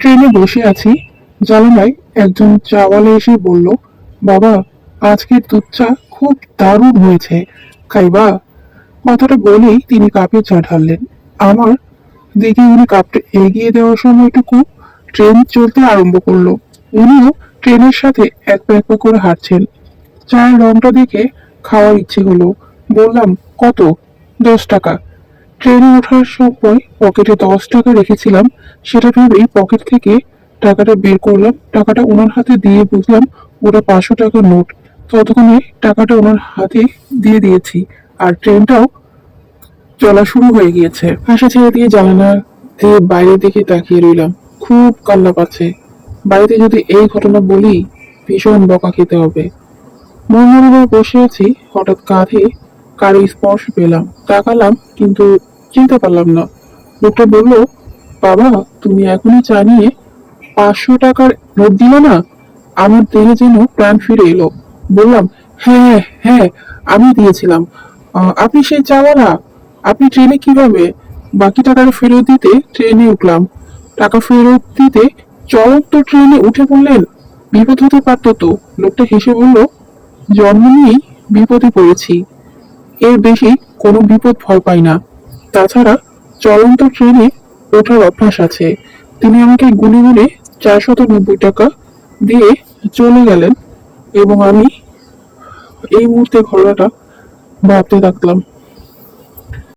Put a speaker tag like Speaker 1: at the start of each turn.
Speaker 1: ট্রেনে বসে আছি, জানালায় একজন চাওয়ালা এসে বলল, বাবা, আজকের দুধ চা খুব দারুণ হয়েছে, খাইবা? কথাটা বলেই তিনি কাপে চা ঢাললেন। আমার দিকে উনি কাপটা এগিয়ে দেওয়ার সময়টুকু ট্রেন চলতে আরম্ভ করলো। উনিও ট্রেনের সাথে এক পা এক পা করে হাঁটছেন। চায়ের রংটা দেখে খাওয়ার ইচ্ছে হলো। বললাম, কত? 10 টাকা। ট্রেনে ওঠার সময় পকেটে 10 টাকা রেখেছিলাম, সেটা ভেবেই পকেট থেকে টাকাটা বের করলাম। টাকাটা ওনার হাতে দিয়ে বুঝলাম ওটা 500 টাকার নোট। ততক্ষণে টাকাটা ওনার হাতে দিয়ে দিয়েছি, আর ট্রেনটাও চলা শুরু হয়ে গিয়েছে। আশা ছেড়ে দিয়ে জানালা দিয়ে বাইরের দিকে তাকিয়ে রইলাম। খুব কান্না পাচ্ছে। বাড়িতে যদি এই ঘটনা বলি, ভীষণ বকা খেতে হবে। মনমরা বসে আছি, হঠাৎ কাঁধে কারো স্পর্শ পেলাম। তাকালাম, কিন্তু চিনতে পারলাম না। লোকটা বলল, বাবা, তুমি এখনই চা নিয়ে 500 টাকার নোট দিলে না? আমার দেহে যেন প্রাণ ফিরে এলো। বললাম, হ্যাঁ হ্যাঁ, আমি দিয়েছিলাম। আপনি সেই চাওয়ালা? আপনি ট্রেনে কিভাবে? বাকি টাকাটা ফেরত দিতে ট্রেনে উঠলাম। টাকা ফেরত দিতে চলন্ত ট্রেনে উঠে পড়লেন? বিপদ হতে পারতো তো। লোকটা হেসে বলল, জন্ম নিয়েই বিপদে পড়েছি, এর বেশি কোনো বিপদ ভয় পাই না। তাছাড়া চলন্ত ট্রেনে ওঠার অভ্যাস আছে। তিনি আমাকে গুনে গুনে 490 টাকা দিয়ে চলে গেলেন, এবং আমি এই মুহূর্তে ঘটনাটা ভাবতে থাকলাম।